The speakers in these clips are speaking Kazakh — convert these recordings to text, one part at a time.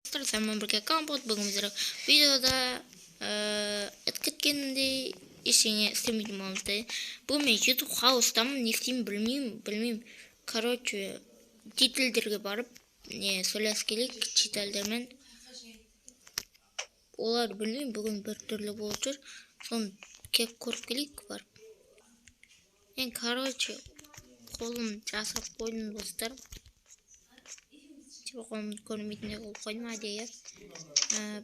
Сонымен бірге компот. Бүгін біздер видеода кеткенімдей ештеңе істемейтін боламыз. Бүгін мен YouTube хаустамын, не істеймін білмеймін. Короче, чителдерге барып, не сөйлес керек чителдермен. Олар білмеймін, бүгін бір түрлі болып жүр. Соны кеп көріп келейік барып. Мен короче, қолым жасап қойдым достар. Қолым көрмейтіндей қылып қойдым әдейі.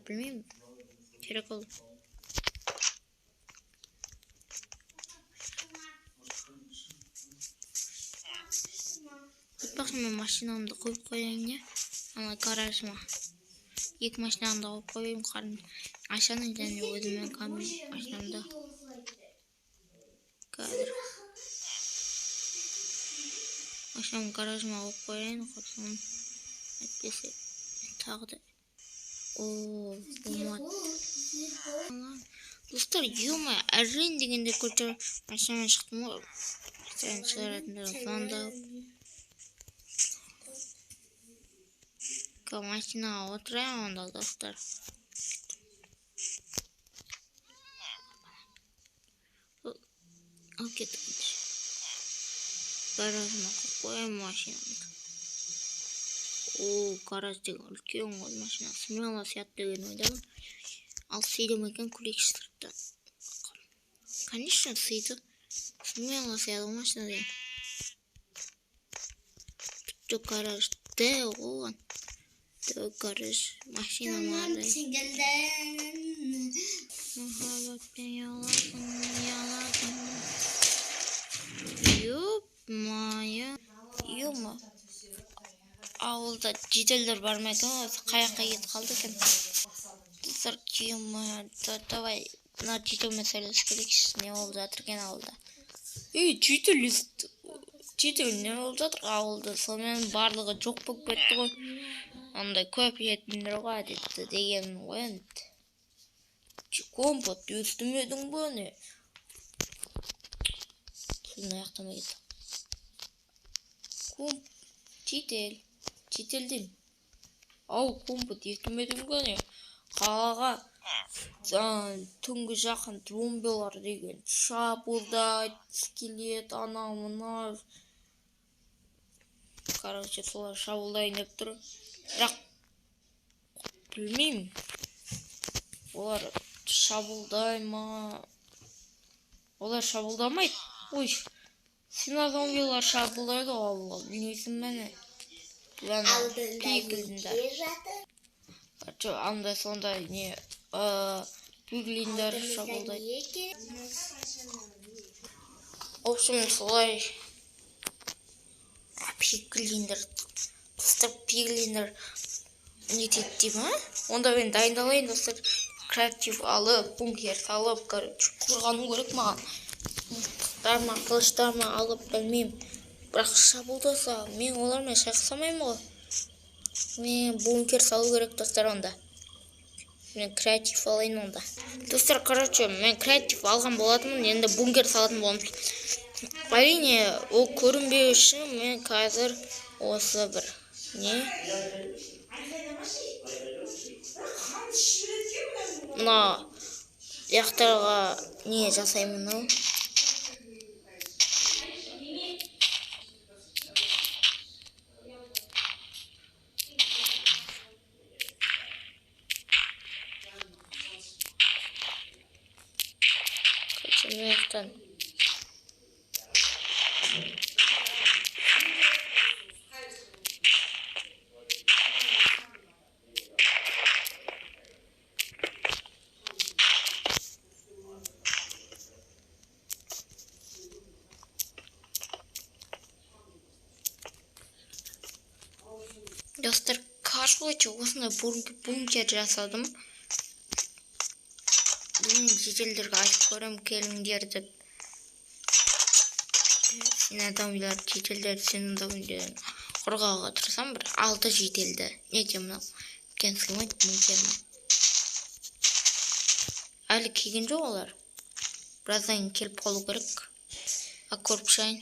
Білмеймін, керек ол. Өтпақшы мен машинамды қойып қояйын, не? Ана гаражыма. Екі машинамды қойып қойайын, қарын ашаның және өзімен машинамды. Қазір. Машинам гаражыма қойып қояйын, қойсам. Әйтпесе тағы да. Болмады. Достар, ема, әрін дегенде көрші машинамен шықтым ғой. Сән шығаратындар звондап. Машинаға отырайын онда достар. Ал кетіп. Гаражыма қойып машинамды. Гараж деген үлкен ғой машина. Смело сят деген ойдамын. Ал сыйды ма екен көрейікші сыртта. Конечно, сыйды. Смело сяды машина деген. Тіпті гараж дәу оған. Дәу гараж машина мағардай. Махаббатпен яладың. Ёп-мая. Ёма. Ауылда жителдер бар ма екен, қаяққа кетіп қалды екен. Достар, күйім, давай, мына жителмен сөйлесіп келейікші, не болып жатыр екен ауылда. Жител не болып жатыр ауылда, сонымен барлығы жоқ болып кетті ғой. Андай көп жетіндер ғой әдетті деген ғой енді. Компот естімедің бе не? Сөзін аяқтамай кетті. Жителден. Ау, компот естімедің бе не? Қалаға түнгі жақын зомбилар деген шабуылдайды, келеді, анау мынау. Короче, солар шабуылдайын деп тұр. Бірақ білмеймін. Олар шабуылдай ма? Олар шабуылдамайды. Ой, сена зомбилар шабуылдайды, Алла, білмейсің мәне. Пиглиндер. Андай сондай не пиглиндер шабуылдайды. В общем, солай пиглиндер. Достар, пиглиндер не дейді дейм, а? Онда мен дайындалайын, достар. Креатив алып, бункер салып, қорғану керек маған. Дарма, қылыштарма алып, білмеймін. Бірақ шабуылдаса, мен олармен шайқасамаймын ғой. Мен бункер салу керек, достар, онда. Мен креатив алайын онда. Достар, короче, мен креатив алған болатымын, енді бункер салатын боламын. Әрине, ол көрінбеу үшін мен қазір осы бір не? Мына яқтарға не жасаймын ау? Мектен. Достар, короче, осындай бункер жасадым. Мен жителдерге айтып көрем, келіңдер деп. Сен адамдар жителдер, сен адамдар қорғауға тұрсам, бір 6 жителді. Нете мынау? Кен сылмайды бункермен. Әлі келген жоқ олар. Біраздан келіп қалу керек. Көріп шайын.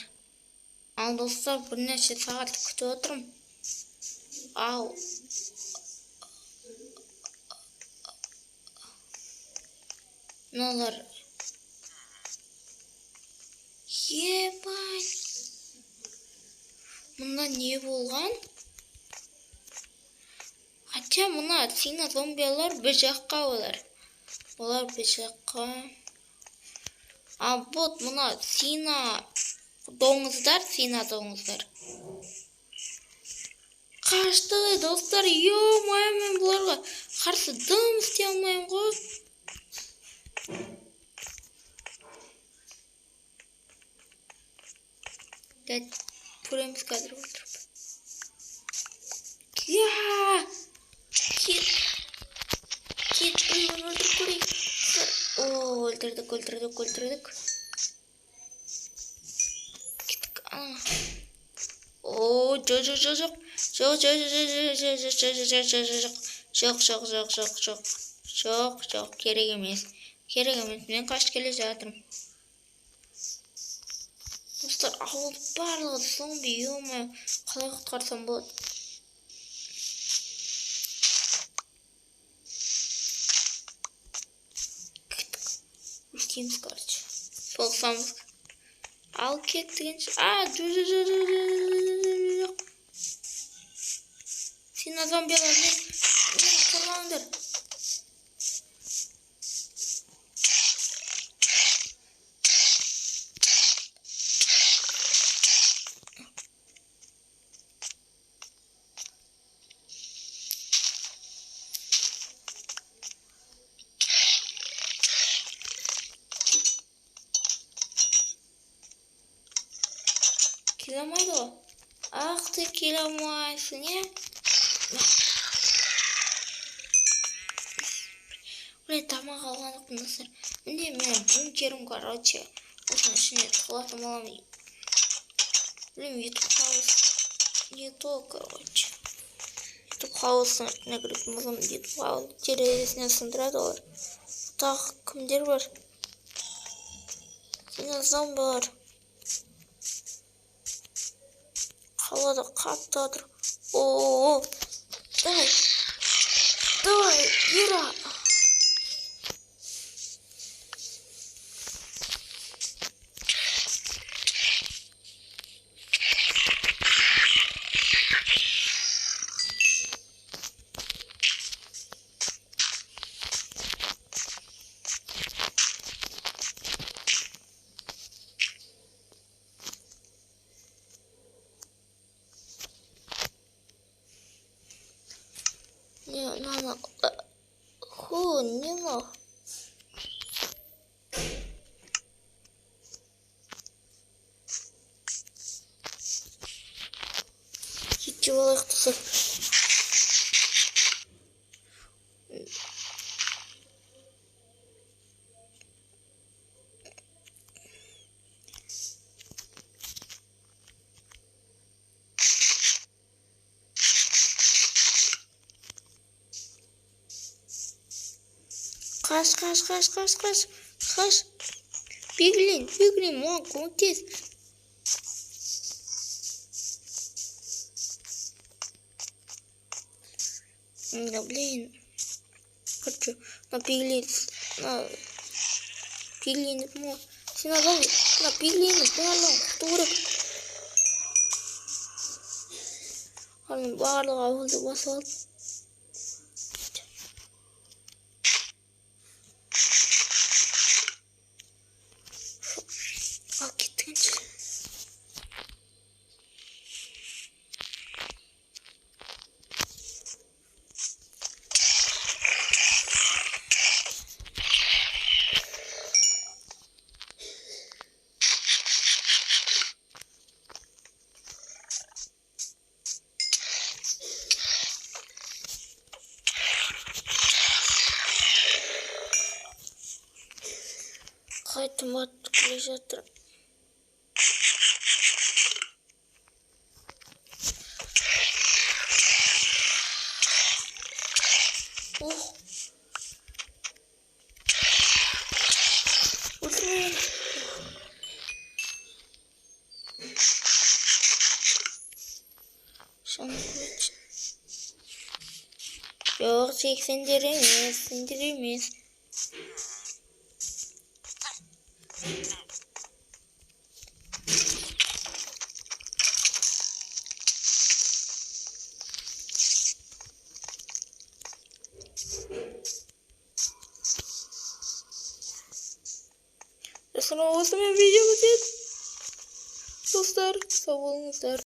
Ал достар, бірнеше сағат күтіп отырмын. Ал Мыналар. Ебай. Мында не болған? Хотя мына сина зомбилар бір жаққа олар. Олар бір жаққа. А вот мына сина доңыздар. Қашты достар, ё-моё, мен бұларға қарсы дым істей алмаймын ғой. Көреміз қазір отырып. Кет, өлтіріп көрейік. Өлтірдік. Кеттік. Жоқ, керек емес. Мен қашып келе жатырмын. Достар, ауыл барлығы зомби, ё-моё, қалай құтқарсам болады? Өлтеміз, короче. Соғысамыз. Ал кеттігенше. Жоқ. Сина зомбилар, мен қорғаңдар. Келемайды ғой. Ақ, ты келемайсың, е? Блин, тамақ алғандықпын, достар. Міне мен бункерім, короче. Осының ішіне тығылатым аламын. Блин, ютуб хаус. Не то, короче. Ютуб хаусына кіретін болсам, ютуб хаус терезесінен сындырады олар. Тағы кімдер бар? Сина зомбилар. Қалада қатты атыр. Давай, Ира. Не мог. Чего их тут? Қаш. Беглин, маған көмектес. Блин. Хочу. Пиглин. Сина зомби. Пиглин. Турик. Барлығы ауылды басып алды. Қайтым атып келе жатыр. Жоқ, сендер емес. Dostlar, o zaman video bitir. Dostlar, sağ olun dostlar.